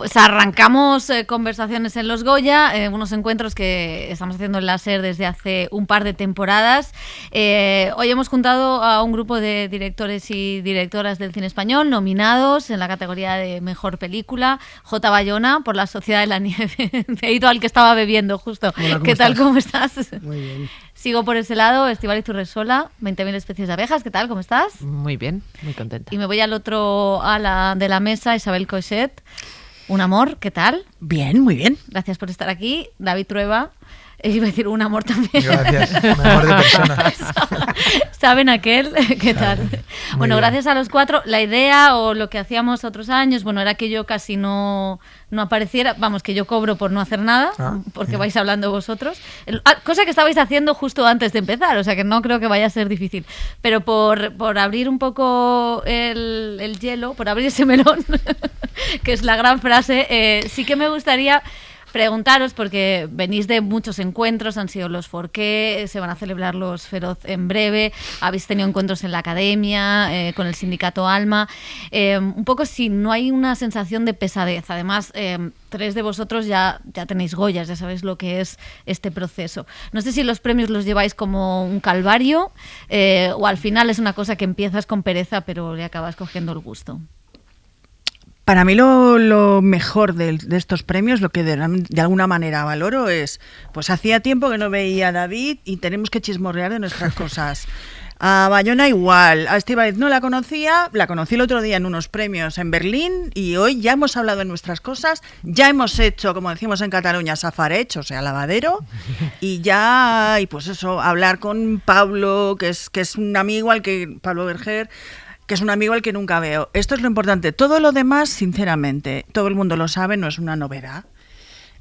Pues arrancamos conversaciones en los Goya, unos encuentros que estamos haciendo en la SER desde hace un par de temporadas. Hoy hemos juntado a un grupo de directores y directoras del cine español nominados en la categoría de Mejor Película. J. Bayona, por La Sociedad de la Nieve. He ido al que estaba bebiendo justo. Hola, ¿Qué tal? ¿Cómo estás? Muy bien. Sigo por ese lado, Estíbaliz Urresola, 20.000 especies de abejas. ¿Qué tal? ¿Cómo estás? Muy bien, muy contenta. Y me voy al otro de la mesa, Isabel Coixet. Un amor, ¿qué tal? Bien, muy bien. Gracias por estar aquí. David Trueba, iba a decir un amor también. Gracias, un amor de persona. ¿Saben aquel? ¿Qué tal? Bueno, bien. gracias a los cuatro. La idea o lo que hacíamos otros años, bueno, era que yo casi no apareciera. Vamos, que yo cobro por no hacer nada, porque vais hablando vosotros. Cosa que estabais haciendo justo antes de empezar, o sea que no creo que vaya a ser difícil. Pero por abrir un poco el hielo, por abrir ese melón, que es la gran frase, sí que me gustaría preguntaros, porque venís de muchos encuentros, han sido los Forqué, se van a celebrar los Feroz en breve, habéis tenido encuentros en la academia, con el sindicato Alma, un poco si no hay una sensación de pesadez. Además, tres de vosotros ya tenéis Goyas, ya sabéis lo que es este proceso. No sé si los premios los lleváis como un calvario, o al final es una cosa que empiezas con pereza pero le acabas cogiendo el gusto. Para mí lo mejor de estos premios, lo que de alguna manera valoro es, pues hacía tiempo que no veía a David y tenemos que chismorrear de nuestras cosas. A Bayona igual, a Estíbaliz no la conocí el otro día en unos premios en Berlín y hoy ya hemos hablado de nuestras cosas, ya hemos hecho, como decimos en Cataluña, safareig, o sea, lavadero, y pues eso, hablar con Pablo, que es un amigo Pablo Berger, que es un amigo al que nunca veo. Esto es lo importante. Todo lo demás, sinceramente, todo el mundo lo sabe, no es una novedad.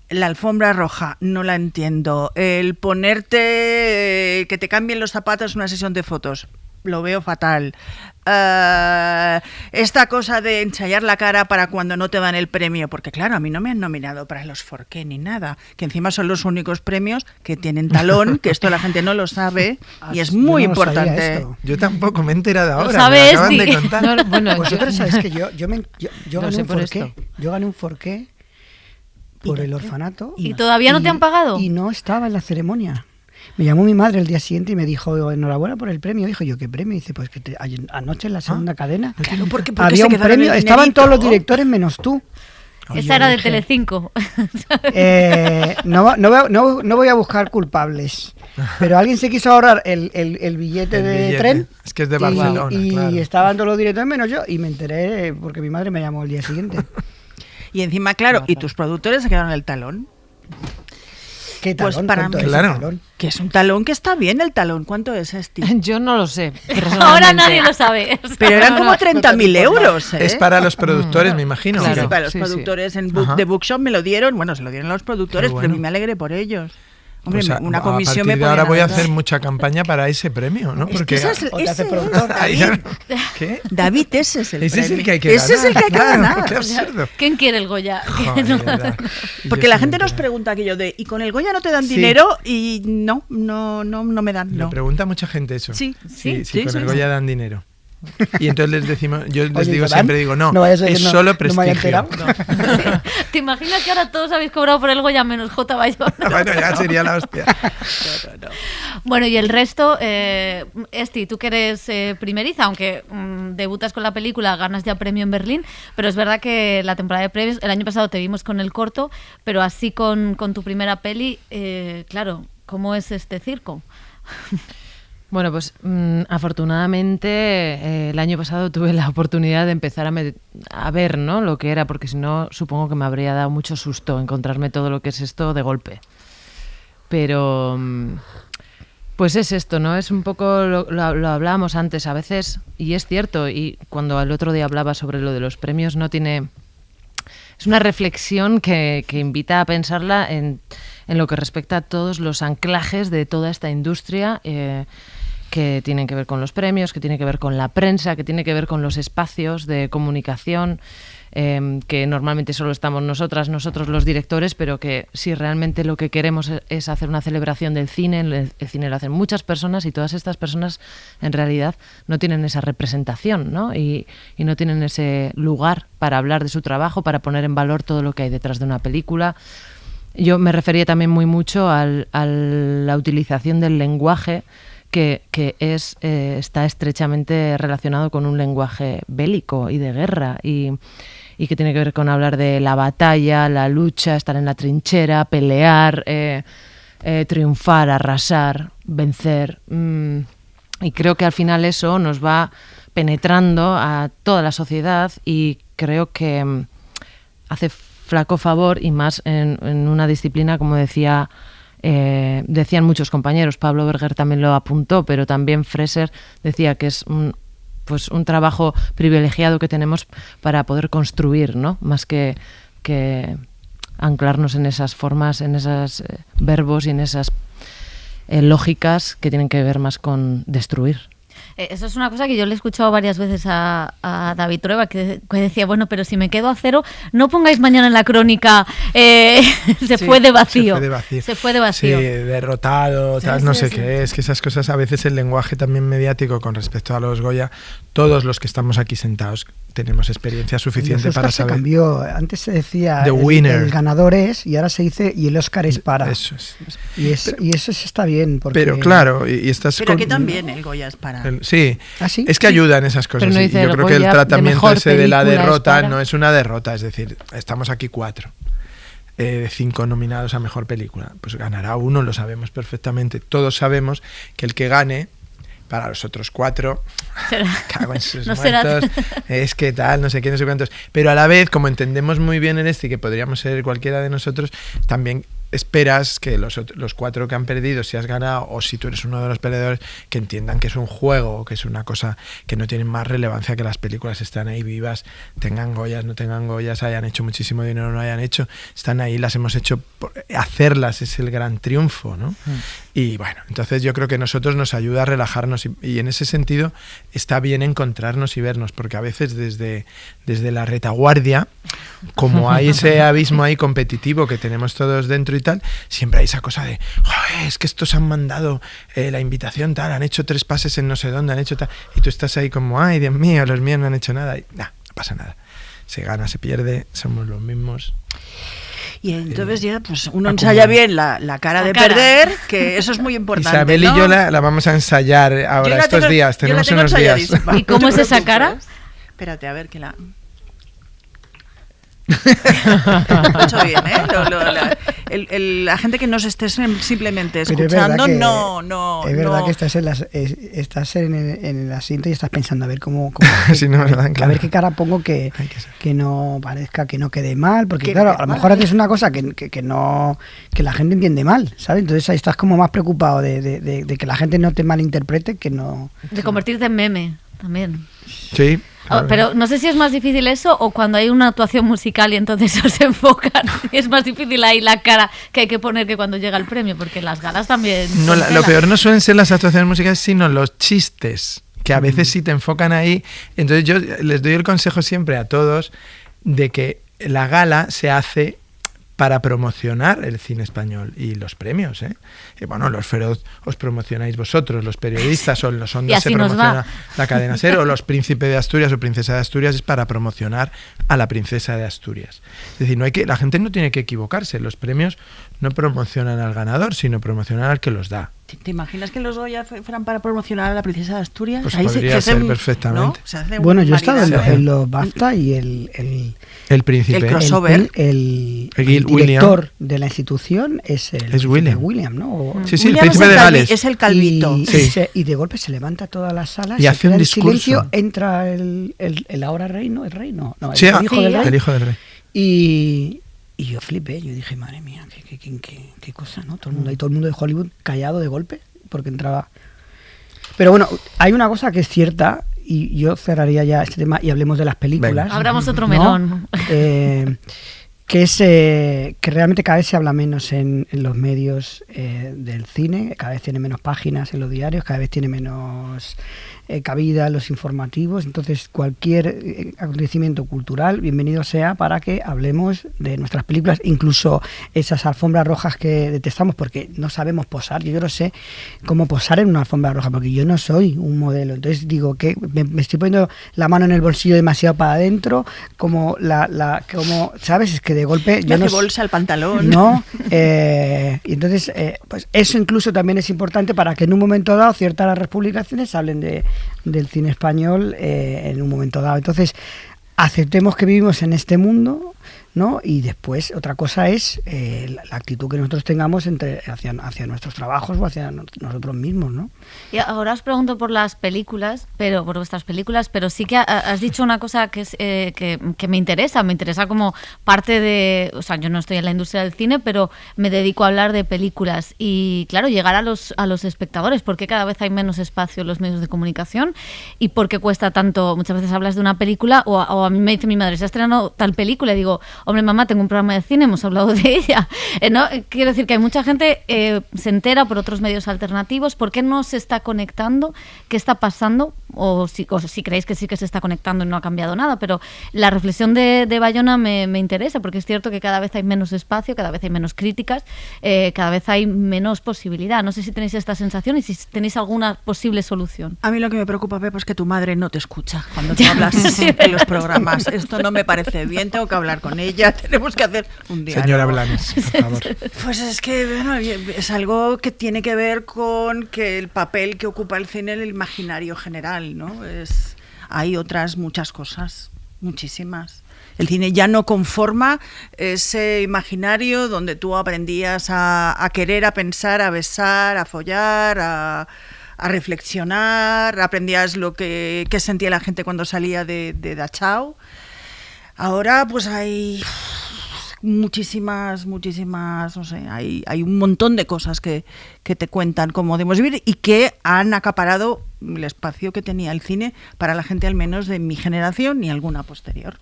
La alfombra roja, no la entiendo. El ponerte, que te cambien los zapatos en una sesión de fotos, lo veo fatal. Esta cosa de ensayar la cara para cuando no te dan el premio, porque claro, a mí no me han nominado para los Forqué ni nada, que encima son los únicos premios que tienen talón, que esto la gente no lo sabe y es muy importante. Yo tampoco me he enterado ahora, sabes, me lo acaban de contar. No, bueno, Vosotros sabéis que yo no gané sé un por Forqué. esto. Yo gané un Forqué por el orfanato. ¿Y todavía no te han pagado? Y no estaba en la ceremonia. Me llamó mi madre el día siguiente y me dijo, enhorabuena por el premio. Dijo, ¿yo qué premio? Y dice, pues que anoche en la segunda cadena Claro, porque había un premio, estaban todos los directores menos tú. Esa era de Telecinco. No voy a buscar culpables, pero alguien se quiso ahorrar el billete de tren. Es que es de Barcelona, y claro. estaban todos los directores menos yo, y me enteré porque mi madre me llamó el día siguiente. Y encima, claro, ¿y tus productores se quedaron el talón? ¿Qué talón? Pues para ¿Cuánto mí, es el claro. talón? Que es un talón que está bien el talón. ¿Cuánto es, Esti? Yo no lo sé. Ahora nadie lo sabe. Pero eran como no, 30.000 euros, ¿eh? Es para los productores, me imagino. Claro. Sí, ¿o qué? para los Sí, productores sí. de Bookshop me lo dieron. Bueno, se lo dieron a los productores, Qué bueno. pero a mí me alegré por ellos. Hombre, Pues una comisión a me partir de ahora podían voy a haber hacer dado. mucha campaña para ese premio, ¿no? Es Porque que ese O te hace es, productor. Ahí David. ya- ¿Qué? David, ese es el Ese es premio. el que hay que Ese es el que hay que ganar, ganar. Qué absurdo. ¿Quién quiere el Goya? Joder, de verdad. Y Porque yo la sí gente me nos entero. pregunta aquello de ¿y con el Goya no te dan Sí. dinero? Y no me dan, Me no. pregunta mucha gente eso. Sí, Sí, sí, con sí, el sí. Goya dan dinero. Y entonces les decimos, yo les Oye, digo ¿dan? siempre, digo, no, No vaya a ser es que no- solo no me haya prestigio. enterado. ¿Te imaginas que ahora todos habéis cobrado por el Goya menos J. Bayona? Bueno, ya sería la hostia. Bueno, y el resto, Esti, tú que eres primeriza, aunque debutas con la película, ganas ya premio en Berlín, pero es verdad que la temporada de premios, el año pasado te vimos con el corto, pero así con tu primera peli, ¿cómo es este circo? Bueno, pues afortunadamente el año pasado tuve la oportunidad de empezar a ver, ¿no?, lo que era, porque si no supongo que me habría dado mucho susto encontrarme todo lo que es esto de golpe. Pero pues es esto, ¿no? Es un poco, lo hablábamos antes a veces, y es cierto, y cuando el otro día hablaba sobre lo de los premios, no tiene... Es una reflexión que invita a pensarla en lo que respecta a todos los anclajes de toda esta industria, que tienen que ver con los premios, que tiene que ver con la prensa, que tiene que ver con los espacios de comunicación, que normalmente solo estamos nosotros los directores, pero que si realmente lo que queremos es hacer una celebración del cine, el cine lo hacen muchas personas y todas estas personas en realidad no tienen esa representación, ¿no? Y no tienen ese lugar para hablar de su trabajo, para poner en valor todo lo que hay detrás de una película. Yo me refería también muy mucho a la utilización del lenguaje que está estrechamente relacionado con un lenguaje bélico y de guerra y que tiene que ver con hablar de la batalla, la lucha, estar en la trinchera, pelear, triunfar, arrasar, vencer. Y creo que al final eso nos va penetrando a toda la sociedad y creo que hace flaco favor, y más en una disciplina, como decían muchos compañeros, Pablo Berger también lo apuntó, pero también Freser decía que es un trabajo privilegiado que tenemos para poder construir, ¿no? Más que anclarnos en esas formas, en esos verbos y en esas lógicas que tienen que ver más con destruir. Eso es una cosa que yo le he escuchado varias veces a David Trueba, que decía, bueno, pero si me quedo a cero, no pongáis mañana en la crónica se fue de vacío. Se fue de vacío. Sí, derrotado, tal, no sé qué es, que esas cosas a veces el lenguaje también mediático con respecto a los Goya, todos los que estamos aquí sentados tenemos experiencia suficiente para saber. Se cambió, antes se decía el ganador es, y ahora se dice y el Oscar es para. Eso es. Y eso está bien. Porque... Pero claro, y estás pero aquí también el Goya es para. Sí. ¿Ah, sí? Es que ayudan esas cosas. No, y yo creo que el tratamiento ese de la derrota no es una derrota, es decir, estamos aquí 4. 5 nominados a mejor película. Pues ganará uno, lo sabemos perfectamente. Todos sabemos que el que gane, para los otros 4, cago en sus muertos, es que tal, no sé qué, no sé cuántos. Pero a la vez, como entendemos muy bien en y que podríamos ser cualquiera de nosotros, también esperas que los 4 que han perdido, si has ganado o si tú eres uno de los perdedores, que entiendan que es un juego, que es una cosa que no tiene más relevancia, que las películas están ahí vivas, tengan Goyas, no tengan Goyas, hayan hecho muchísimo dinero o no hayan hecho, están ahí, las hemos hecho, hacerlas es el gran triunfo, ¿no? Y bueno, entonces yo creo que a nosotros nos ayuda a relajarnos y en ese sentido está bien encontrarnos y vernos, porque a veces desde la retaguardia, como hay ese abismo ahí competitivo que tenemos todos dentro y tal, siempre hay esa cosa de, joder, es que estos han mandado la invitación tal, han hecho 3 pases en no sé dónde, han hecho tal, y tú estás ahí como, ay, Dios mío, los míos no han hecho nada, y no pasa nada, se gana, se pierde, somos los mismos. Y entonces ya pues uno ensaya bien la cara de perder, que eso es muy importante. Isabel y yo la vamos a ensayar ahora estos días, tenemos unos días. ¿Y cómo es esa cara? Espérate, a ver que la... Lo he hecho bien, ¿eh? La gente que nos esté simplemente escuchando no... Es verdad que estás en el asiento y estás pensando a ver cómo sí, no, ¿verdad? Claro. A ver qué cara pongo que no parezca, que no quede mal, porque claro, a lo mejor haces una cosa que la gente entiende mal, ¿sabes? Entonces ahí estás como más preocupado de que la gente no te malinterprete que no... De convertirte en meme también. Sí. Claro. Pero no sé si es más difícil eso o cuando hay una actuación musical y entonces se enfocan. Es más difícil ahí la cara que hay que poner que cuando llega el premio, porque las galas también... No, lo peor no suelen ser las actuaciones musicales, sino los chistes, que a veces sí te enfocan ahí. Entonces yo les doy el consejo siempre a todos de que la gala se hace para promocionar el cine español y los premios, ¿eh? Y bueno, los Feroz os promocionáis vosotros, los periodistas, o los Ondas se promociona la cadena SER, o los Príncipe de Asturias o Princesa de Asturias es para promocionar a la Princesa de Asturias. Es decir, la gente no tiene que equivocarse, los premios no promocionan al ganador, sino promocionan al que los da. ¿Te imaginas que los Goya fueran para promocionar a la Princesa de Asturias? Pues ahí podría ser perfectamente. ¿no? Bueno, yo he estado en los BAFTA y el Príncipe. El crossover. El director de la institución es William, ¿no? Sí, el Príncipe de Gales. Es el calvito. Y de golpe se levanta toda la sala y hace un discurso. Silencio, entra el ahora rey, ¿no? El rey, no. Sí, el hijo del rey. Y yo flipé, yo dije, madre mía, qué cosa, ¿no? Todo el mundo de Hollywood callado de golpe, porque entraba... Pero bueno, hay una cosa que es cierta, y yo cerraría ya este tema y hablemos de las películas. Venga. Abramos otro melón. que es que realmente cada vez se habla menos en los medios del cine, cada vez tiene menos páginas en los diarios, cada vez tiene menos cabida en los informativos. Entonces cualquier acontecimiento cultural, bienvenido sea para que hablemos de nuestras películas, incluso esas alfombras rojas que detestamos porque no sabemos posar. Yo no sé cómo posar en una alfombra roja porque yo no soy un modelo. Entonces digo que me estoy poniendo la mano en el bolsillo demasiado para adentro, como como ¿sabes? Es que de golpe yo no bolsa el pantalón. No, y entonces pues eso incluso también es importante para que en un momento dado ciertas publicaciones hablen del cine español en un momento dado. Entonces aceptemos que vivimos en este mundo, ¿no? Y después otra cosa es la actitud que nosotros tengamos hacia nuestros trabajos o hacia nosotros mismos, ¿no? Y ahora os pregunto por las películas, por vuestras películas, pero sí que has dicho una cosa que es que me interesa como parte de, o sea, yo no estoy en la industria del cine, pero me dedico a hablar de películas y claro, llegar a los espectadores, porque cada vez hay menos espacio en los medios de comunicación y por qué cuesta tanto. Muchas veces hablas de una película o a mí me dice mi madre, se ha estrenado tal película y digo, hombre, mamá, tengo un programa de cine, hemos hablado de ella. ¿No? Quiero decir que hay mucha gente se entera por otros medios alternativos. ¿Por qué no se está conectando? ¿Qué está pasando? O si creéis que sí que se está conectando y no ha cambiado nada. Pero la reflexión de Bayona me interesa, porque es cierto que cada vez hay menos espacio, cada vez hay menos críticas, cada vez hay menos posibilidad. No sé si tenéis esta sensación y si tenéis alguna posible solución. A mí lo que me preocupa, Pepa, es que tu madre no te escucha cuando tú hablas en los programas. Esto no me parece bien, tengo que hablar con ella. Tenemos que hacer un diálogo. Señora Blanes, por favor. Pues es que bueno, es algo que tiene que ver con que el papel que ocupa el cine en el imaginario general, ¿no? Hay otras muchas cosas, muchísimas. El cine ya no conforma ese imaginario donde tú aprendías a querer, a pensar, a besar, a follar, a reflexionar, aprendías lo que sentía la gente cuando salía de Dachau. Ahora pues hay muchísimas, no sé, hay un montón de cosas que te cuentan cómo debemos vivir y que han acaparado el espacio que tenía el cine para la gente al menos de mi generación y alguna posterior.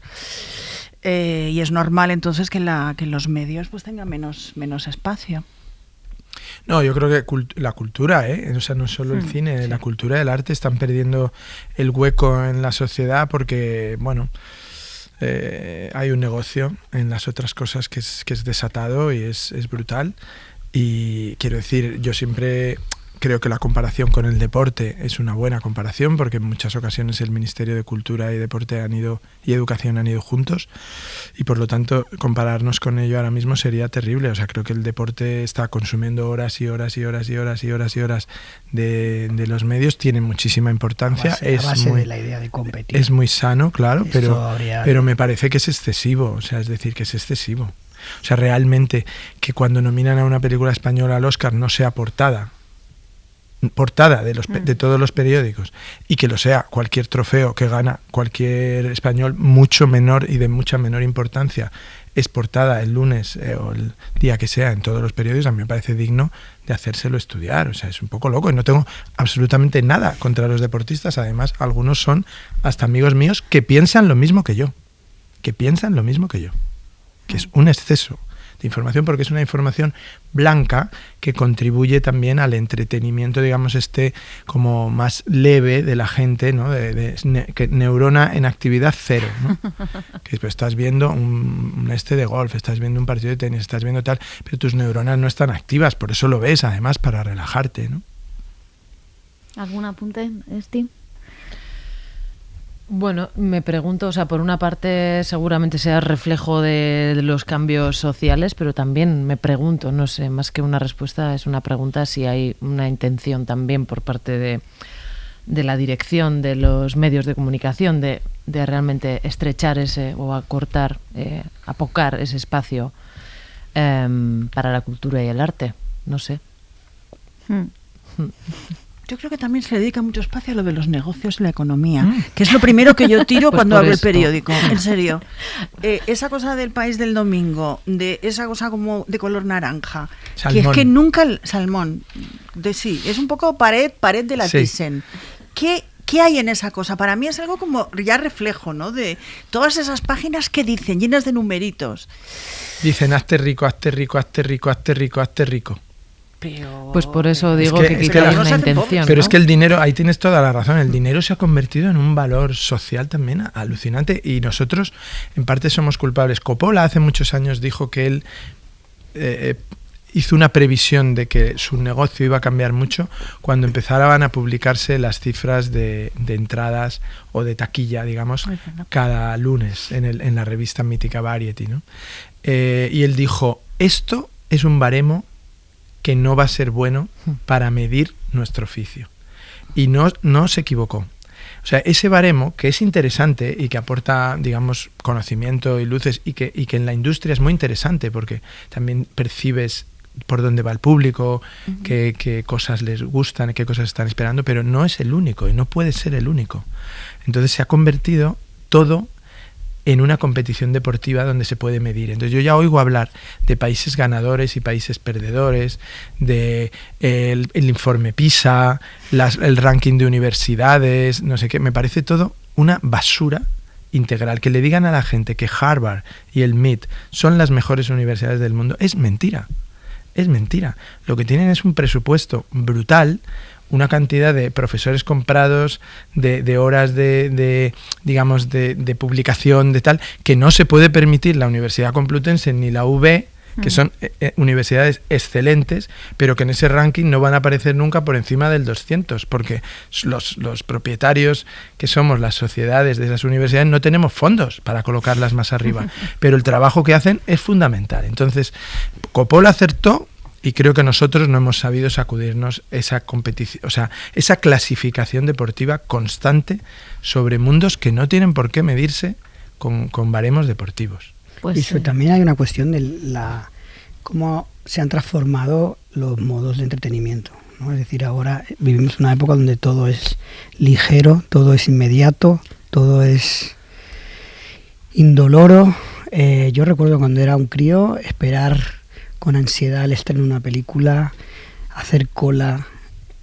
Y es normal entonces que los medios pues tengan menos espacio. No, yo creo que la cultura, o sea, no solo el cine, la cultura y el arte están perdiendo el hueco en la sociedad porque, bueno, hay un negocio en las otras cosas que es desatado y es brutal. Y quiero decir, yo siempre creo que la comparación con el deporte es una buena comparación porque en muchas ocasiones el Ministerio de Cultura y Deporte y Educación han ido juntos y por lo tanto compararnos con ello ahora mismo sería terrible. O sea, creo que el deporte está consumiendo horas y horas y horas y horas y horas y horas de los medios, tiene muchísima importancia. A base de la idea de competir. Es muy sano, claro, pero me parece que es excesivo, o sea, es decir, que es excesivo. O sea, realmente que cuando nominan a una película española al Oscar no sea portada de todos los periódicos y que lo sea cualquier trofeo que gana cualquier español mucho menor y de mucha menor importancia es portada el lunes o el día que sea en todos los periódicos, a mí me parece digno de hacérselo estudiar. O sea, es un poco loco y no tengo absolutamente nada contra los deportistas. Además, algunos son hasta amigos míos que piensan lo mismo que yo, que es un exceso de información porque es una información blanca que contribuye también al entretenimiento, digamos, como más leve de la gente, ¿no? Que neurona en actividad cero, ¿no? Que pues, estás viendo un de golf, estás viendo un partido de tenis, estás viendo tal, pero tus neuronas no están activas, por eso lo ves, además, para relajarte, ¿no? ¿Algún apunte, Esti? Bueno, me pregunto, o sea, por una parte seguramente sea reflejo de los cambios sociales, pero también me pregunto, no sé, más que una respuesta, es una pregunta si hay una intención también por parte de la dirección de los medios de comunicación de realmente estrechar o acortar, apocar ese espacio para la cultura y el arte, no sé. Yo creo que también se le dedica mucho espacio a lo de los negocios y la economía, que es lo primero que yo tiro pues cuando abro el periódico, en serio. Esa cosa del País del Domingo, de esa cosa como de color naranja, salmón. Que es que nunca... Salmón, es un poco pared de la Thyssen. ¿Qué hay en esa cosa? Para mí es algo como ya reflejo, ¿no? De todas esas páginas que dicen, llenas de numeritos. Dicen, hazte rico, hazte rico, hazte rico, hazte rico, hazte rico. Pero... Pues por eso digo que quizá hay una intención. Pero ¿no? es que el dinero, ahí tienes toda la razón, el dinero se ha convertido en un valor social también alucinante y nosotros en parte somos culpables. Coppola hace muchos años dijo que él hizo una previsión de que su negocio iba a cambiar mucho cuando empezaran a publicarse las cifras de entradas o de taquilla, digamos, cada lunes en la revista mítica Variety, ¿no? Y él dijo, esto es un baremo que no va a ser bueno para medir nuestro oficio. Y no se equivocó. O sea, ese baremo, que es interesante y que aporta, digamos, conocimiento y luces, y que en la industria es muy interesante porque también percibes por dónde va el público, qué cosas les gustan, qué cosas están esperando, pero no es el único y no puede ser el único. Entonces se ha convertido todo en una competición deportiva donde se puede medir. Entonces yo ya oigo hablar de países ganadores y países perdedores, de el informe PISA, el ranking de universidades, no sé qué. Me parece todo una basura integral. Que le digan a la gente que Harvard y el MIT son las mejores universidades del mundo es mentira. Es mentira. Lo que tienen es un presupuesto brutal, una cantidad de profesores comprados, de horas de publicación, de tal, que no se puede permitir la Universidad Complutense ni la UB, que son universidades excelentes, pero que en ese ranking no van a aparecer nunca por encima del 200, porque los propietarios que somos las sociedades de esas universidades no tenemos fondos para colocarlas más arriba, pero el trabajo que hacen es fundamental. Entonces, Coppola acertó. Y creo que nosotros no hemos sabido sacudirnos esa competición, o sea, esa clasificación deportiva constante sobre mundos que no tienen por qué medirse con baremos deportivos. Pues y también hay una cuestión de cómo se han transformado los modos de entretenimiento, ¿no? Es decir, ahora vivimos una época donde todo es ligero, todo es inmediato, todo es indoloro. Yo recuerdo cuando era un crío esperar con ansiedad el estreno de una película, hacer cola,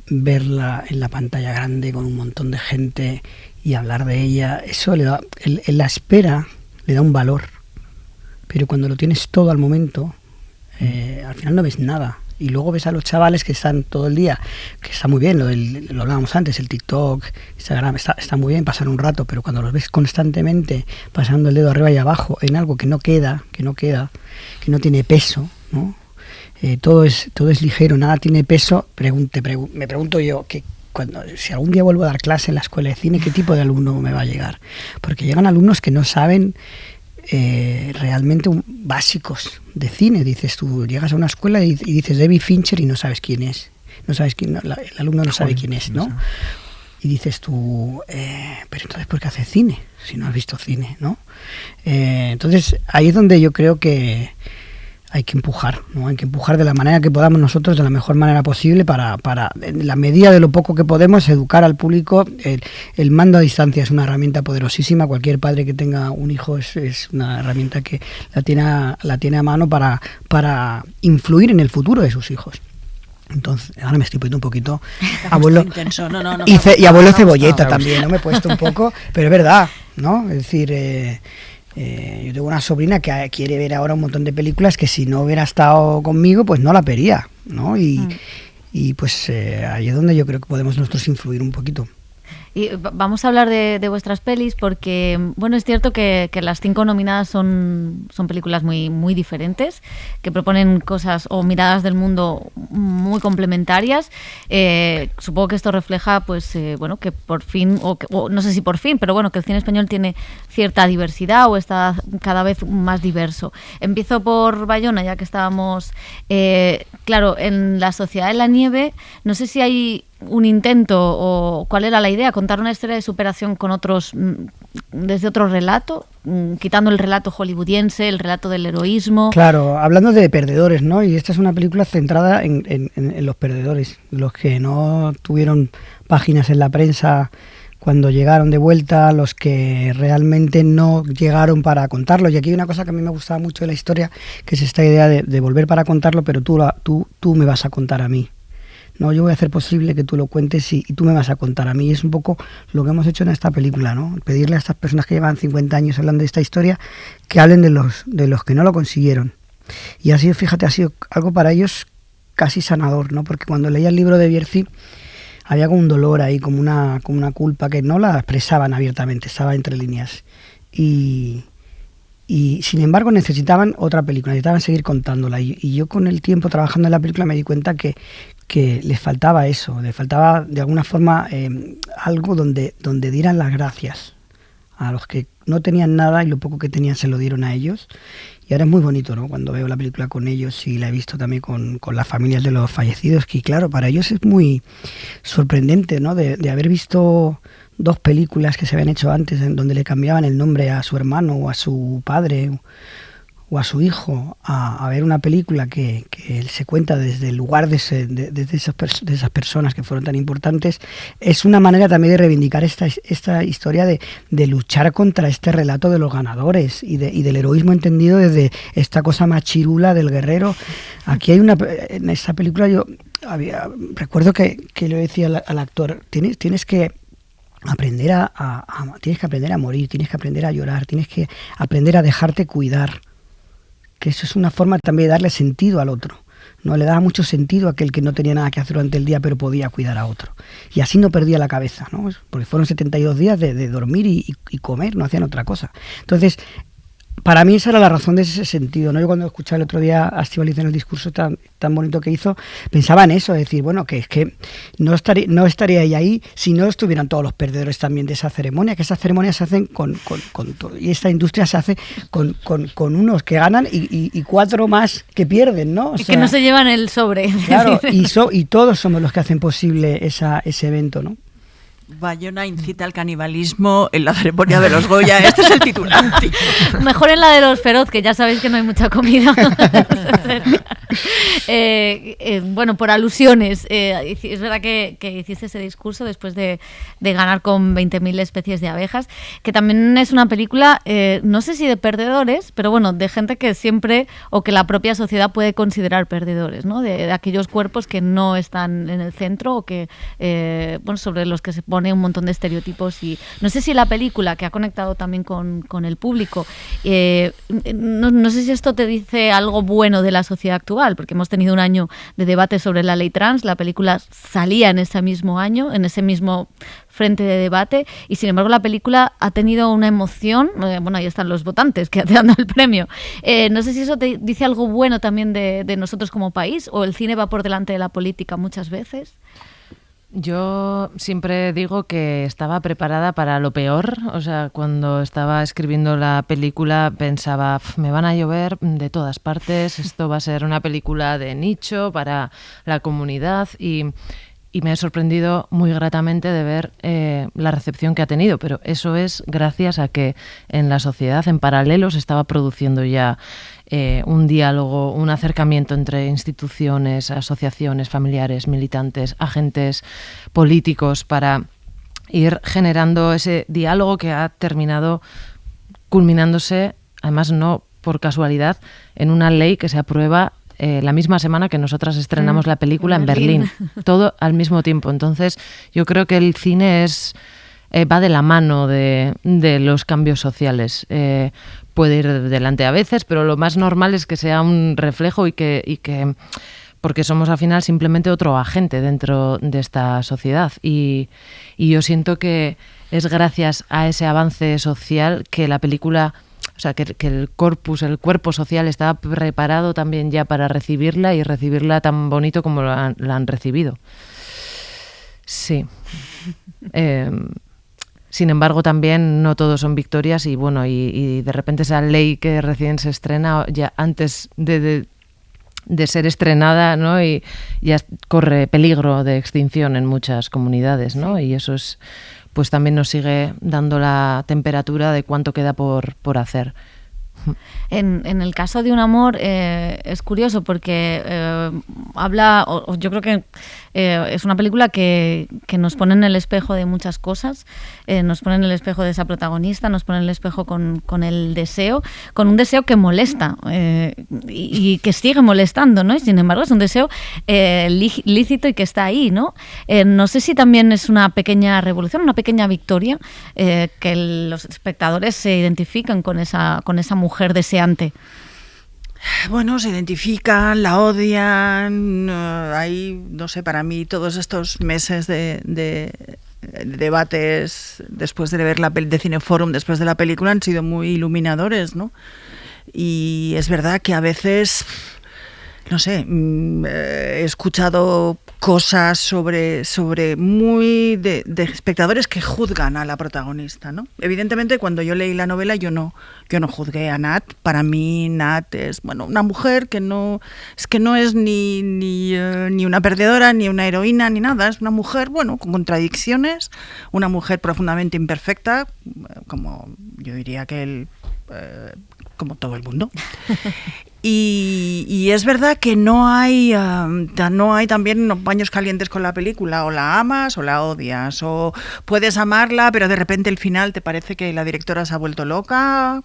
verla en la pantalla grande con un montón de gente y hablar de ella. Eso le da, la espera le da un valor, pero cuando lo tienes todo al momento, al final no ves nada. Y luego ves a los chavales que están todo el día, que está muy bien, lo hablábamos antes, el TikTok, Instagram, está muy bien pasar un rato, pero cuando los ves constantemente pasando el dedo arriba y abajo en algo que no tiene peso, ¿no? Todo es ligero, nada tiene peso. Me pregunto yo que si algún día vuelvo a dar clase en la escuela de cine, ¿qué tipo de alumno me va a llegar? Porque llegan alumnos que no saben realmente básicos de cine. Dices tú, llegas a una escuela y dices David Fincher y no sabes quién es. El alumno no sabe quién es, ¿no? Y dices tú, pero entonces ¿por qué hace cine? Si no has visto cine, ¿no? Entonces ahí es donde yo creo que hay que empujar, ¿no? Hay que empujar de la manera que podamos nosotros, de la mejor manera posible, para en la medida de lo poco que podemos, educar al público. El mando a distancia es una herramienta poderosísima. Cualquier padre que tenga un hijo es una herramienta que la tiene a mano para influir en el futuro de sus hijos. Entonces, ahora me estoy poniendo un poquito abuelo intenso. No, y abuelo cebolleta también, ¿no? Me he puesto un poco, pero es verdad, ¿no? Es decir, yo tengo una sobrina que quiere ver ahora un montón de películas que si no hubiera estado conmigo, pues no la vería, ¿no? Y pues ahí es donde yo creo que podemos nosotros influir un poquito. Y vamos a hablar de vuestras pelis porque, bueno, es cierto que las 5 nominadas son películas muy, muy diferentes, que proponen cosas o miradas del mundo muy complementarias. Supongo que esto refleja, pues, bueno, que por fin, o no sé si por fin, pero bueno, que el cine español tiene cierta diversidad o está cada vez más diverso. Empiezo por Bayona, ya que estábamos, claro, en La Sociedad de la Nieve, no sé si hay un intento o cuál era la idea, contar una historia de superación con desde otro relato, quitando el relato hollywoodiense, el relato del heroísmo. Claro, hablando de perdedores, ¿no? Y esta es una película centrada en los perdedores, los que no tuvieron páginas en la prensa cuando llegaron de vuelta, los que realmente no llegaron para contarlo. Y aquí hay una cosa que a mí me gustaba mucho de la historia, que es esta idea de volver para contarlo, pero tú me vas a contar a mí. no, yo voy a hacer posible que tú lo cuentes y tú me vas a contar a mí. Es un poco lo que hemos hecho en esta película, ¿no? Pedirle a estas personas que llevan 50 años hablando de esta historia que hablen de los que no lo consiguieron. Y ha sido, fíjate, ha sido algo para ellos casi sanador, ¿no? Porque cuando leía el libro de Bierzi había como un dolor ahí, como una culpa que no la expresaban abiertamente, estaba entre líneas. Y sin embargo necesitaban otra película, necesitaban seguir contándola. Y yo con el tiempo trabajando en la película me di cuenta que les faltaba eso, les faltaba de alguna forma algo donde dieran las gracias a los que no tenían nada y lo poco que tenían se lo dieron a ellos. Y ahora es muy bonito, ¿no? Cuando veo la película con ellos y la he visto también con las familias de los fallecidos, que claro, para ellos es muy sorprendente, ¿no? De haber visto 2 películas que se habían hecho antes en donde le cambiaban el nombre a su hermano o a su padre o a su hijo, a ver una película que se cuenta desde el lugar de esas personas que fueron tan importantes. Es una manera también de reivindicar esta historia de luchar contra este relato de los ganadores y del heroísmo entendido desde esta cosa más chirula del guerrero. Aquí hay en esta película recuerdo que le decía al actor, tienes que aprender tienes que aprender a morir, tienes que aprender a llorar, tienes que aprender a dejarte cuidar. Que eso es una forma también de darle sentido al otro, ¿no? Le daba mucho sentido a aquel que no tenía nada que hacer durante el día pero podía cuidar a otro. Y así no perdía la cabeza, ¿no? Porque fueron 72 días de dormir y comer, no hacían otra cosa. Entonces, para mí esa era la razón de ese sentido, ¿no? Yo cuando escuchaba el otro día a Estíbaliz en el discurso tan bonito que hizo, pensaba en eso, es decir, bueno, que es que no estaría ella ahí si no estuvieran todos los perdedores también de esa ceremonia, que esas ceremonias se hacen con todo, y esta industria se hace con unos que ganan y 4 más que pierden, ¿no? O sea, que no se llevan el sobre. Claro, y todos somos los que hacen posible ese evento, ¿no? Bayona incita al canibalismo en la ceremonia de los Goya. Este es el titular. Mejor en la de los Feroz, que ya sabéis que no hay mucha comida. Bueno, por alusiones. Es verdad que hiciste ese discurso después de ganar con 20.000 especies de abejas, que también es una película, no sé si de perdedores, pero bueno, de gente que siempre, o que la propia sociedad puede considerar perdedores, ¿no? De aquellos cuerpos que no están en el centro o que, bueno, sobre los que se pone un montón de estereotipos. Y no sé si la película, que ha conectado también con el público, no sé si esto te dice algo bueno de la sociedad actual, porque hemos tenido un año de debate sobre la ley trans, la película salía en ese mismo año, en ese mismo frente de debate, y sin embargo la película ha tenido una emoción. Bueno, ahí están los votantes que te han dado el premio. No sé si eso te dice algo bueno también de nosotros como país, o el cine va por delante de la política muchas veces. Yo siempre digo que estaba preparada para lo peor. O sea, cuando estaba escribiendo la película pensaba, me van a llover de todas partes, esto va a ser una película de nicho para la comunidad, y me he sorprendido muy gratamente de ver la recepción que ha tenido, pero eso es gracias a que en la sociedad en paralelo se estaba produciendo ya un diálogo, un acercamiento entre instituciones, asociaciones, familiares, militantes, agentes políticos, para ir generando ese diálogo que ha terminado culminándose, además no por casualidad, en una ley que se aprueba la misma semana que nosotras estrenamos la película en Berlín, todo al mismo tiempo. Entonces yo creo que el cine va de la mano de los cambios sociales. Puede ir delante a veces, pero lo más normal es que sea un reflejo y que porque somos al final simplemente otro agente dentro de esta sociedad. Y yo siento que es gracias a ese avance social que la película, o sea, que el cuerpo social estaba preparado también ya para recibirla, y recibirla tan bonito como la han recibido. Sí. Sin embargo, también no todos son victorias, y bueno, y de repente esa ley que recién se estrena, ya antes de ser estrenada, ¿no? Y ya corre peligro de extinción en muchas comunidades, ¿no? Y eso pues también nos sigue dando la temperatura de cuánto queda por hacer. En el caso de Un amor es curioso porque habla, yo creo que es una película que nos pone en el espejo de muchas cosas, nos pone en el espejo de esa protagonista, nos pone en el espejo con el deseo, con un deseo que molesta y que sigue molestando, ¿no? Y sin embargo es un deseo lícito y que está ahí, ¿no? No sé si también es una pequeña revolución, una pequeña victoria, que los espectadores se identifican con esa mujer deseante. Bueno, se identifican, la odian, hay, no sé, para mí todos estos meses de debates después de ver de Cineforum, después de la película, han sido muy iluminadores, ¿no? Y es verdad que a veces, no sé, he escuchado cosas sobre muy de espectadores que juzgan a la protagonista, ¿no? Evidentemente, cuando yo leí la novela, yo no juzgué a Nat. Para mí, Nat es, bueno, una mujer que no es ni una perdedora, ni una heroína, ni nada. Es una mujer, bueno, con contradicciones, una mujer profundamente imperfecta, como yo diría que él, como todo el mundo. Y es verdad que no hay también paños calientes con la película, o la amas o la odias, o puedes amarla pero de repente el final te parece que la directora se ha vuelto loca,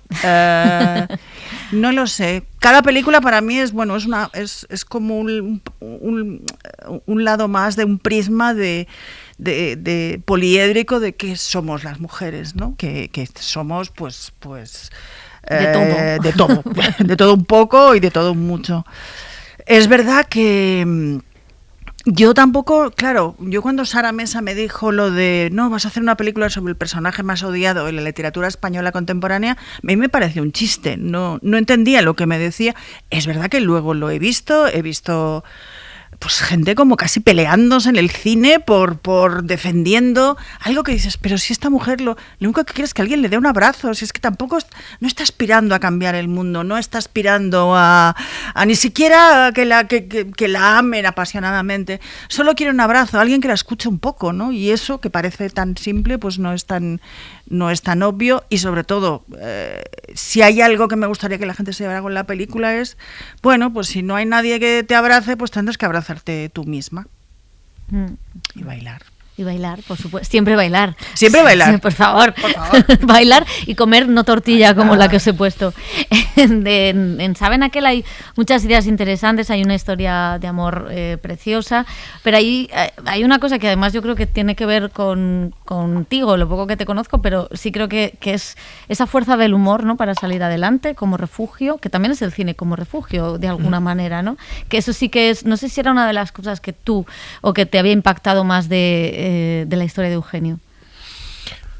no lo sé. Cada película para mí es, bueno, es como un lado más de un prisma de poliédrico de que somos las mujeres, ¿no? Que somos pues de todo un poco y de todo un mucho. Es verdad que yo tampoco, claro, yo cuando Sara Mesa me dijo lo de no, vas a hacer una película sobre el personaje más odiado en la literatura española contemporánea, a mí me pareció un chiste, no entendía lo que me decía. Es verdad que luego lo he visto pues gente como casi peleándose en el cine por defendiendo algo que dices, pero si esta mujer lo único que quiere es que alguien le dé un abrazo, si es que tampoco no está aspirando a cambiar el mundo, no está aspirando a ni siquiera que la amen apasionadamente, solo quiere un abrazo, alguien que la escuche un poco, ¿no? Y eso que parece tan simple, pues no es tan obvio. Y sobre todo, si hay algo que me gustaría que la gente se llevara con la película es, bueno, pues si no hay nadie que te abrace, pues tendrás que abrazarte tú misma y bailar. Y bailar, por supuesto. Siempre bailar. Siempre bailar. Sí, por favor. Bailar y comer no tortilla como la que os he puesto. En Saben Aquel hay muchas ideas interesantes, hay una historia de amor preciosa, pero hay una cosa que además yo creo que tiene que ver contigo, lo poco que te conozco, pero sí creo que es esa fuerza del humor, ¿no? Para salir adelante como refugio, que también es el cine como refugio de alguna manera, ¿no? Que eso sí que es, no sé si era una de las cosas que tú o que te había impactado más de la historia de Eugenio.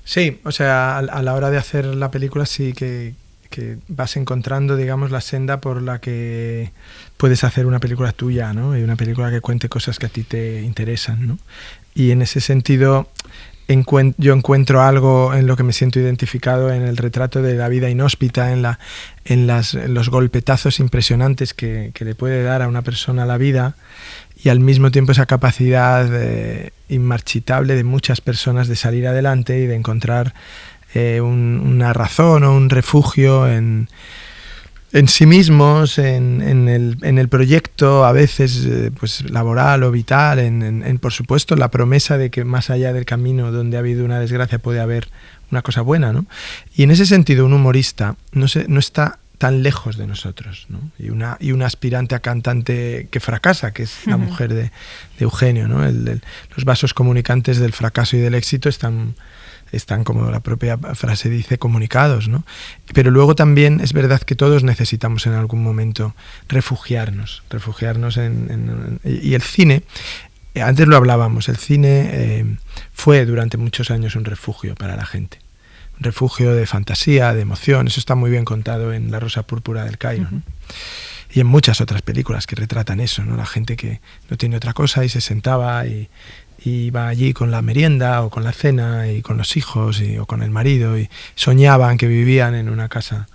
Sí, o sea, a la hora de hacer la película sí que vas encontrando, digamos, la senda por la que puedes hacer una película tuya, ¿no? Y una película que cuente cosas que a ti te interesan, ¿no? Y en ese sentido yo encuentro algo en lo que me siento identificado en el retrato de la vida inhóspita, en los golpetazos impresionantes que le puede dar a una persona la vida, y al mismo tiempo esa capacidad inmarchitable de muchas personas de salir adelante y de encontrar una razón o un refugio en sí mismos, en el proyecto, a veces pues laboral o vital, en por supuesto la promesa de que más allá del camino donde ha habido una desgracia puede haber una cosa buena, ¿no? Y en ese sentido un humorista no está tan lejos de nosotros, ¿no? Y una aspirante a cantante que fracasa, que es la mujer de Eugenio, ¿no? Los vasos comunicantes del fracaso y del éxito están, como la propia frase dice, comunicados, ¿no? Pero luego también es verdad que todos necesitamos en algún momento refugiarnos y el cine, antes lo hablábamos, el cine fue durante muchos años un refugio para la gente. Refugio de fantasía, de emoción. Eso está muy bien contado en La Rosa Púrpura del Cairo, ¿no? Y en muchas otras películas que retratan eso, ¿no? La gente que no tiene otra cosa y se sentaba y iba allí con la merienda o con la cena y con los hijos o con el marido y soñaban que vivían en una casa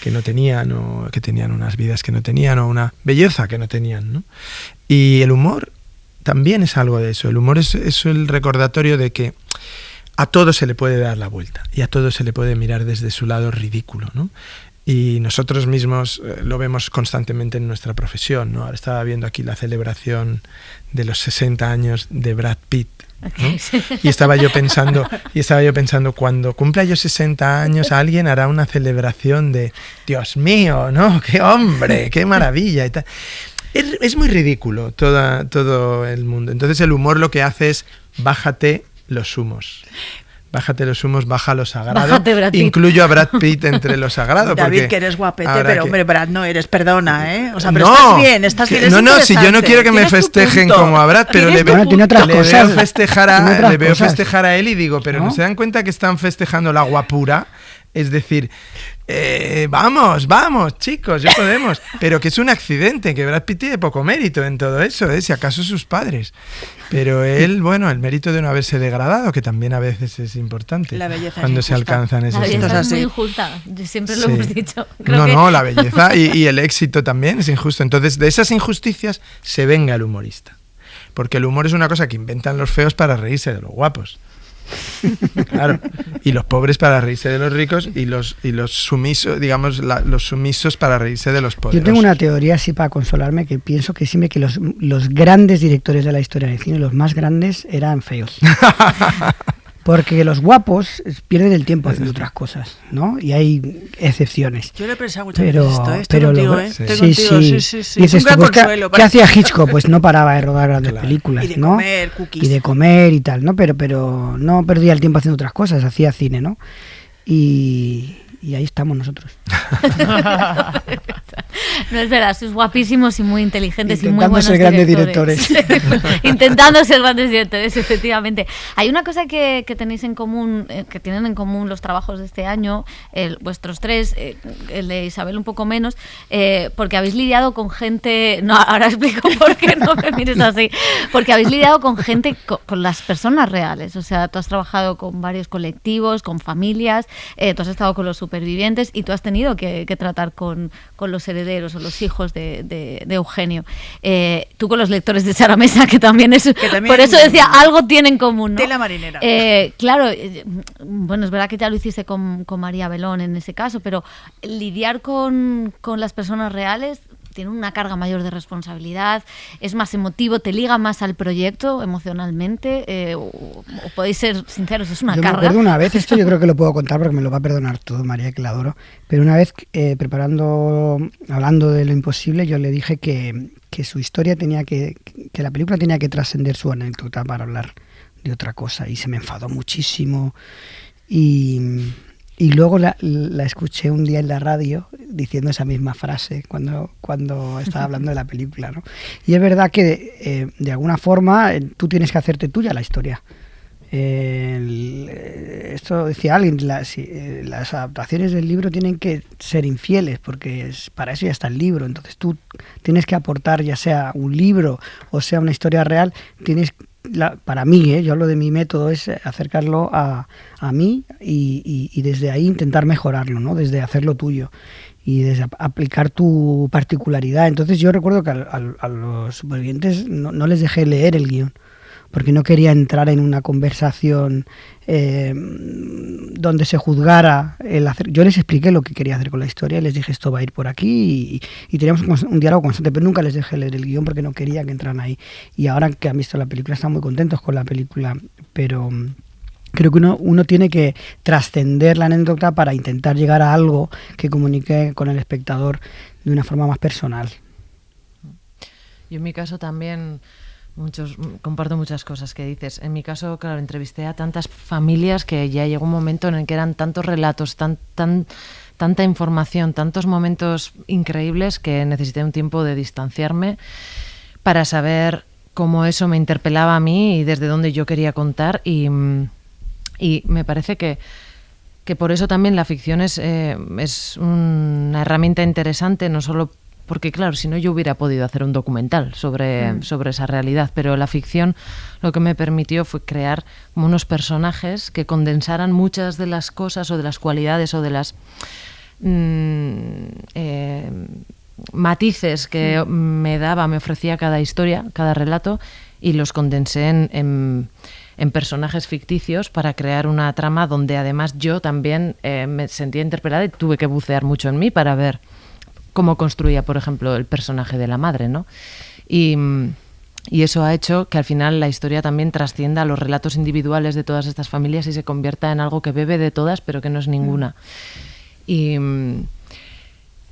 que no tenían, o que tenían unas vidas que no tenían, o una belleza que no tenían, ¿no? Y el humor también es algo de eso. El humor es el recordatorio de que a todo se le puede dar la vuelta y a todo se le puede mirar desde su lado ridículo, ¿no? Y nosotros mismos lo vemos constantemente en nuestra profesión, ¿no? Ahora estaba viendo aquí la celebración de los 60 años de Brad Pitt, ¿no? Y estaba yo pensando, cuando cumpla yo 60 años, alguien hará una celebración de Dios mío, ¿no? ¡Qué hombre! ¡Qué maravilla! Y tal. Es muy ridículo todo el mundo. Entonces el humor lo que hace es bájate los humos. Bájate los humos, baja lo sagrado. Incluyo a Brad Pitt entre lo sagrado. David, que eres guapete, pero hombre, Brad no eres, perdona, ¿eh? O sea, pero no, estás bien, no, si yo no quiero que me festejen como a Brad, pero le veo festejar a él y digo, pero ¿no se dan cuenta que están festejando la guapura? Es decir, vamos, chicos, ya podemos. Pero que es un accidente, que Brad Pitt tiene poco mérito en todo eso, si acaso sus padres. Pero él, bueno, el mérito de no haberse degradado, que también a veces es importante. La belleza cuando se alcanzan esos La belleza es muy injusta, siempre lo hemos dicho. La belleza y el éxito también es injusto. Entonces, de esas injusticias se venga el humorista. Porque el humor es una cosa que inventan los feos para reírse de los guapos. Claro, y los pobres para reírse de los ricos y los sumisos, digamos, los sumisos para reírse de los poderosos. Yo tengo una teoría así para consolarme, que pienso que siempre que los grandes directores de la historia del cine, los más grandes, eran feos. Porque los guapos pierden el tiempo haciendo otras cosas, ¿no? Y hay excepciones. Yo le he pensado muchas veces esto, estoy contigo, ¿eh? Sí. Dices tú, pues, ¿qué hacía Hitchcock? Pues no paraba de rodar grandes películas, y de ¿no? comer cookies. Y de comer y tal, ¿no? Pero no perdía el tiempo haciendo otras cosas, hacía cine, ¿no? Y ahí estamos nosotros. No es verdad, sois guapísimos y muy inteligentes y muy buenos ser grandes directores. Intentando ser grandes directores, efectivamente. Hay una cosa que tenéis en común, que tienen en común los trabajos de este año, vuestros tres, el de Isabel un poco menos, porque habéis lidiado con gente... No, ahora explico por qué no me mires así. Porque habéis lidiado con gente, con las personas reales. O sea, tú has trabajado con varios colectivos, con familias, tú has estado con los supervivientes y tú has tenido que tratar con los herederos o los hijos de Eugenio. Tú con los lectores de Sara Mesa, que también es... por eso decía, algo tienen en común, ¿no? Tela marinera. Claro, bueno, es verdad que ya lo hiciste con María Belón en ese caso, pero lidiar con las personas reales tiene una carga mayor de responsabilidad, es más emotivo, te liga más al proyecto emocionalmente, o podéis ser sinceros, es una carga. Yo me acuerdo una vez, esto yo creo que lo puedo contar porque me lo va a perdonar todo María, que la adoro, pero una vez hablando de Lo Imposible, yo le dije que su historia que la película tenía que trascender su anécdota para hablar de otra cosa, y se me enfadó muchísimo y luego la escuché un día en la radio diciendo esa misma frase cuando estaba hablando de la película, ¿no? Y es verdad que de alguna forma tú tienes que hacerte tuya la historia. Esto decía alguien, las adaptaciones del libro tienen que ser infieles, porque para eso ya está el libro. Entonces tú tienes que aportar, ya sea un libro o sea una historia real, para mí, yo hablo de mi método, es acercarlo a mí y desde ahí intentar mejorarlo, ¿no? Desde hacerlo tuyo y desde aplicar tu particularidad. Entonces yo recuerdo que a los supervivientes no les dejé leer el guión, porque no quería entrar en una conversación donde se juzgara el hacer. Yo les expliqué lo que quería hacer con la historia, les dije esto va a ir por aquí y teníamos un diálogo constante, pero nunca les dejé leer el guión porque no quería que entraran ahí. Y ahora que han visto la película están muy contentos con la película, pero creo que uno tiene que trascender la anécdota para intentar llegar a algo que comunique con el espectador de una forma más personal. Yo en mi caso también... comparto muchas cosas que dices. En mi caso, claro, entrevisté a tantas familias que ya llegó un momento en el que eran tantos relatos, tanta información, tantos momentos increíbles que necesité un tiempo de distanciarme para saber cómo eso me interpelaba a mí y desde dónde yo quería contar. Y me parece que por eso también la ficción es una herramienta interesante, no solo porque claro, si no yo hubiera podido hacer un documental sobre esa realidad, pero la ficción lo que me permitió fue crear como unos personajes que condensaran muchas de las cosas o de las cualidades o de las matices que me ofrecía cada historia, cada relato, y los condensé en en personajes ficticios para crear una trama donde además yo también me sentía interpelada y tuve que bucear mucho en mí para ver cómo construía, por ejemplo, el personaje de la madre, ¿no? Y eso ha hecho que al final la historia también trascienda a los relatos individuales de todas estas familias y se convierta en algo que bebe de todas, pero que no es ninguna.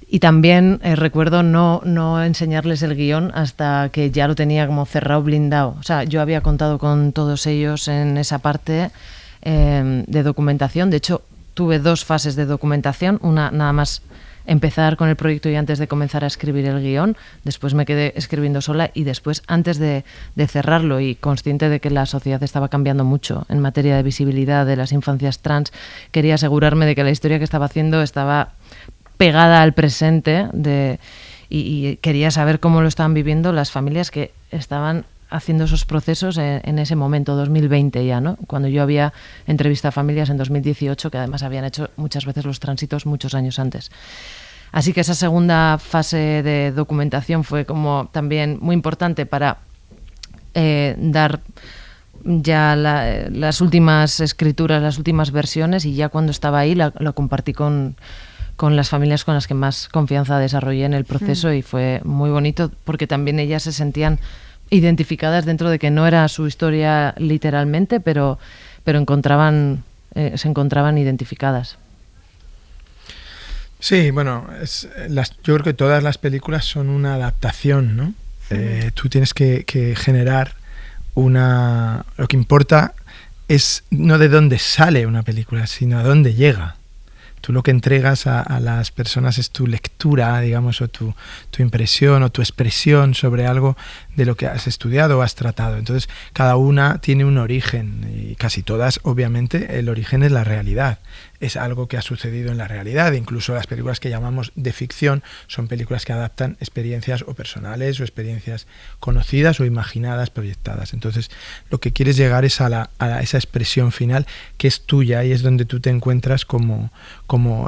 Y también recuerdo no enseñarles el guión hasta que ya lo tenía como cerrado, blindado. O sea, yo había contado con todos ellos en esa parte de documentación. De hecho, tuve 2 fases de documentación. Una nada más empezar con el proyecto y antes de comenzar a escribir el guión. Después me quedé escribiendo sola y después, antes de cerrarlo y consciente de que la sociedad estaba cambiando mucho en materia de visibilidad de las infancias trans, quería asegurarme de que la historia que estaba haciendo estaba pegada al presente y quería saber cómo lo estaban viviendo las familias que estaban haciendo esos procesos en ese momento, 2020 ya, ¿no? Cuando yo había entrevistado a familias en 2018 que además habían hecho muchas veces los tránsitos muchos años antes. Así que esa segunda fase de documentación fue como también muy importante para dar ya las últimas escrituras, las últimas versiones, y ya cuando estaba ahí la compartí con las familias con las que más confianza desarrollé en el proceso y fue muy bonito porque también ellas se sentían identificadas dentro de que no era su historia literalmente, pero se encontraban identificadas. Sí, bueno, yo creo que todas las películas son una adaptación, ¿no? Tú tienes que generar lo que importa es no de dónde sale una película, sino a dónde llega. Tú lo que entregas a las personas es tu lectura, digamos, o tu impresión o tu expresión sobre algo de lo que has estudiado o has tratado. Entonces, cada una tiene un origen y casi todas, obviamente, el origen es la realidad. Es algo que ha sucedido en la realidad. Incluso las películas que llamamos de ficción son películas que adaptan experiencias o personales o experiencias conocidas o imaginadas, proyectadas. Entonces, lo que quieres llegar es a esa expresión final que es tuya y es donde tú te encuentras como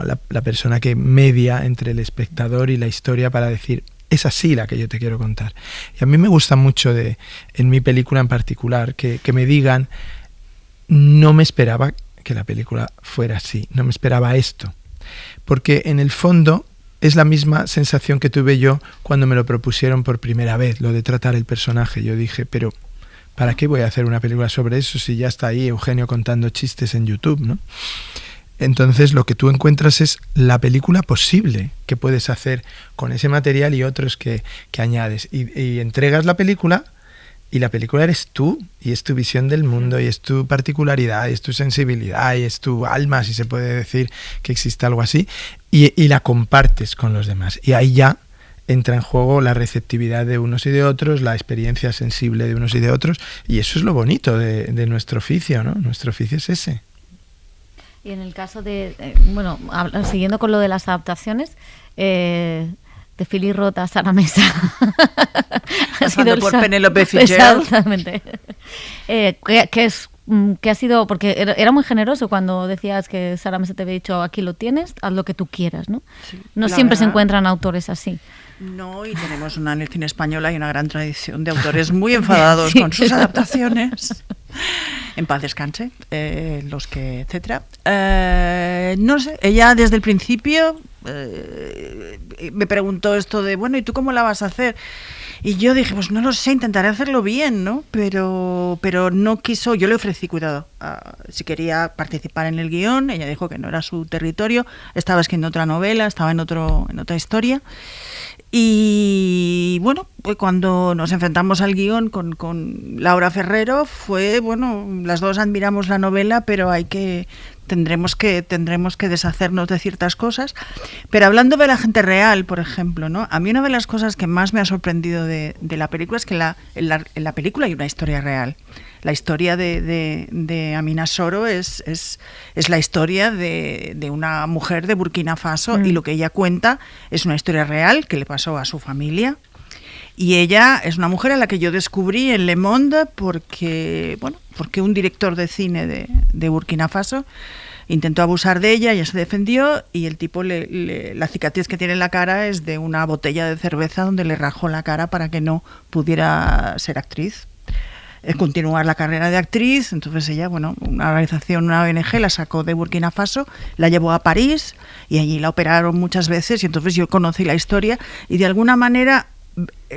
la persona que media entre el espectador y la historia para decir, es así la que yo te quiero contar. Y a mí me gusta mucho en mi película en particular que me digan, no me esperaba que la película fuera así, no me esperaba esto. Porque en el fondo es la misma sensación que tuve yo cuando me lo propusieron por primera vez, lo de tratar el personaje. Yo dije, pero ¿para qué voy a hacer una película sobre eso si ya está ahí Eugenio contando chistes en YouTube, ¿no? Entonces lo que tú encuentras es la película posible que puedes hacer con ese material y otros que añades. Y entregas la película y la película eres tú y es tu visión del mundo y es tu particularidad y es tu sensibilidad y es tu alma, si se puede decir que existe algo así, y la compartes con los demás. Y ahí ya entra en juego la receptividad de unos y de otros, la experiencia sensible de unos y de otros, y eso es lo bonito de nuestro oficio, ¿no? Nuestro oficio es ese. Y en el caso de, siguiendo con lo de las adaptaciones, de Philly Roth a Sara Mesa. Pasando por Penélope Fitzgerald. Exactamente. Que ha sido, porque era muy generoso cuando decías que Sara Mesa te había dicho, aquí lo tienes, haz lo que tú quieras, ¿no? Sí, no siempre se encuentran autores así. No, y tenemos en el cine español hay una gran tradición de autores muy enfadados con sus adaptaciones. En paz descanse, los que, etcétera. No sé, ella desde el principio me preguntó esto de, bueno, ¿y tú cómo la vas a hacer? Y yo dije, pues no lo sé, intentaré hacerlo bien, ¿no? Pero no quiso, yo le ofrecí cuidado. Si quería participar en el guión, ella dijo que no era su territorio, estaba escribiendo otra novela, estaba en otra historia. Y bueno, pues cuando nos enfrentamos al guión con Laura Ferrero, fue, bueno, las dos admiramos la novela, pero tendremos que deshacernos de ciertas cosas. Pero hablando de la gente real, por ejemplo, ¿no? A mí una de las cosas que más me ha sorprendido de la película es que en la película hay una historia real. La historia de Amina Soro es la historia de una mujer de Burkina Faso y lo que ella cuenta es una historia real que le pasó a su familia. Y ella es una mujer a la que yo descubrí en Le Monde porque un director de cine de Burkina Faso intentó abusar de ella, ella se defendió y el tipo la cicatriz que tiene en la cara es de una botella de cerveza donde le rajó la cara para que no pudiera ser actriz. continuar la carrera de actriz. Entonces ella, una organización, una ONG, la sacó de Burkina Faso, la llevó a París y allí la operaron muchas veces, y entonces yo conocí la historia, y de alguna manera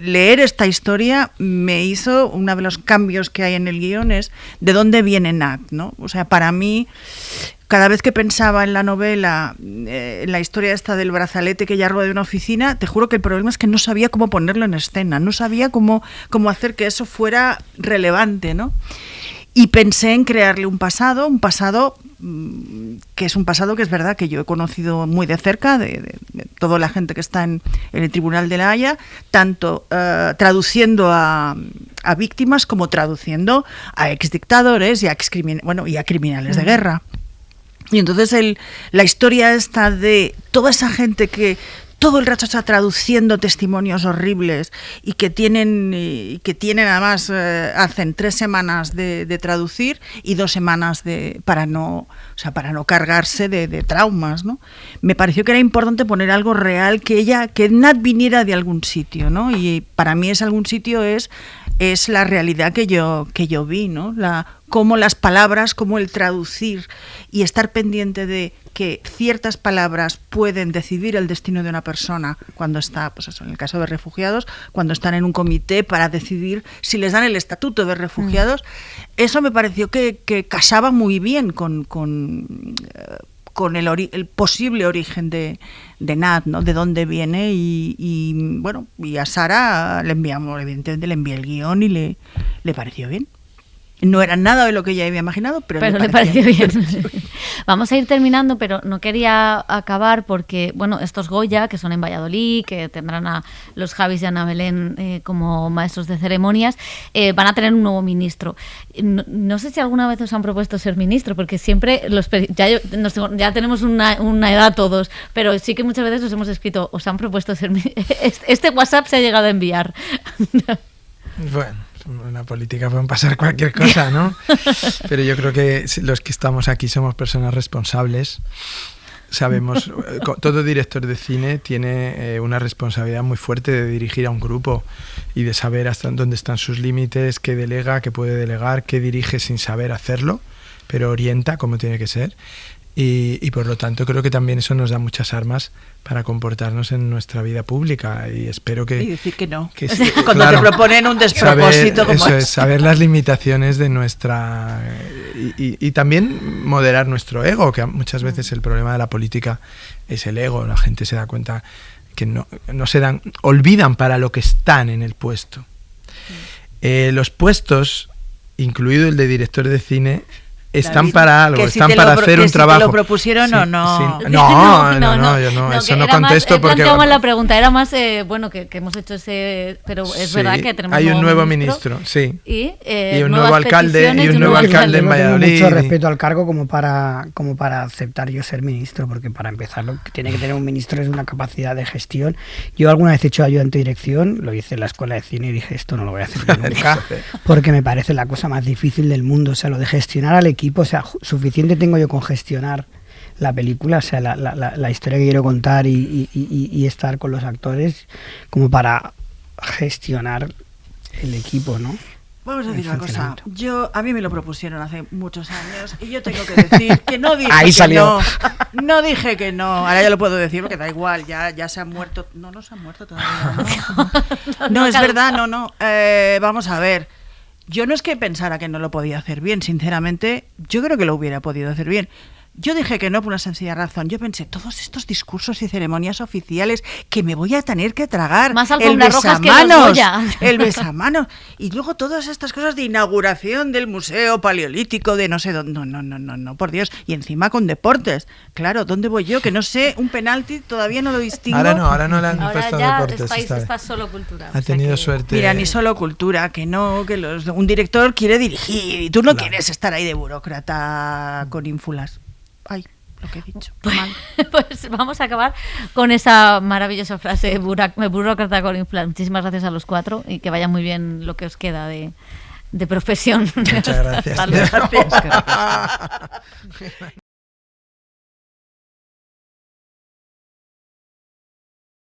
leer esta historia me hizo, uno de los cambios que hay en el guión es de dónde viene Nat, ¿no? O sea, para mí, cada vez que pensaba en la novela, en la historia esta del brazalete que ella roba de una oficina, te juro que el problema es que no sabía cómo ponerlo en escena, no sabía cómo hacer que eso fuera relevante, ¿no? Y pensé en crearle un pasado que es un pasado que es verdad que yo he conocido muy de cerca, de toda la gente que está en el Tribunal de La Haya, tanto traduciendo a víctimas como traduciendo a exdictadores y a criminales de guerra. Y entonces la historia esta de toda esa gente que todo el rato está traduciendo testimonios horribles y que tienen además, hacen 3 semanas de traducir y 2 semanas para no cargarse de traumas, ¿no? Me pareció que era importante poner algo real, que Nat viniera de algún sitio, ¿no? Y para mí ese algún sitio es la realidad que yo vi, ¿no? Cómo las palabras, cómo el traducir y estar pendiente de que ciertas palabras pueden decidir el destino de una persona cuando está, pues eso, en el caso de refugiados, cuando están en un comité para decidir si les dan el estatuto de refugiados. Eso me pareció que casaba muy bien con el posible origen de Nat, ¿no? De dónde viene, y a Sara evidentemente le envié el guión y le pareció bien. No era nada de lo que ella había imaginado, pero le pareció bien. Vamos a ir terminando, pero no quería acabar porque, estos Goya, que son en Valladolid, que tendrán a los Javis y Ana Belén como maestros de ceremonias, van a tener un nuevo ministro. No sé si alguna vez os han propuesto ser ministro, porque siempre ya tenemos una edad todos, pero sí que muchas veces os hemos escrito, os han propuesto ser ministro. Este WhatsApp se ha llegado a enviar. Bueno, en la política pueden pasar cualquier cosa, ¿no? Pero yo creo que los que estamos aquí somos personas responsables. Sabemos, todo director de cine tiene una responsabilidad muy fuerte de dirigir a un grupo y de saber hasta dónde están sus límites, qué delega, qué puede delegar, qué dirige sin saber hacerlo, pero orienta como tiene que ser. Y por lo tanto creo que también eso nos da muchas armas para comportarnos en nuestra vida pública, y espero que... Y decir que no. Cuando te proponen un despropósito como eso. Saber las limitaciones de nuestra... Y también moderar nuestro ego, que muchas veces el problema de la política es el ego. La gente se da cuenta que no olvidan para lo que están en el puesto. Los puestos, incluido el de director de cine, están David, para algo, están para hacer un trabajo. ¿Te lo propusieron o no? Sí. No, yo no, eso no contesto porque... Planteamos la pregunta, era más, que hemos hecho ese... Pero es verdad que tenemos hay un nuevo ministro, sí. Y un nuevo alcalde en Valladolid. Mucho respeto al cargo como para aceptar yo ser ministro, porque para empezar lo que tiene que tener un ministro es una capacidad de gestión. Yo alguna vez he hecho ayudante de dirección, lo hice en la escuela de cine y dije, esto no lo voy a hacer nunca, porque me parece la cosa más difícil del mundo, o sea, lo de gestionar al equipo. O sea, suficiente tengo yo con gestionar la película, o sea, la historia que quiero contar y estar con los actores como para gestionar el equipo, ¿no? Vamos a decir una cosa, a mí me lo propusieron hace muchos años y yo tengo que decir que no dije Ahí que salió. no dije que no, ahora ya lo puedo decir porque da igual, ya se han muerto, no se han muerto todavía, no es verdad, no, vamos a ver. Yo no es que pensara que no lo podía hacer bien, sinceramente, yo creo que lo hubiera podido hacer bien. Yo dije que no por una sencilla razón. Yo pensé, todos estos discursos y ceremonias oficiales que me voy a tener que tragar. Más alfombras rojas que los Goya. El besamanos. Y luego todas estas cosas de inauguración del Museo Paleolítico de no sé dónde. No, por Dios. Y encima con deportes. Claro, ¿dónde voy yo? Que no sé, un penalti todavía no lo distingo. Ahora no le han puesto ya deportes. Está solo cultura. Ha tenido suerte. Mira, ni solo cultura, que un director quiere dirigir y tú no quieres estar ahí de burócrata con ínfulas. Ay, lo que he dicho. Pues vamos a acabar con esa maravillosa frase, burócrata con ínfulas. Muchísimas gracias a los 4 y que vaya muy bien lo que os queda de profesión. Muchas gracias. Hasta luego.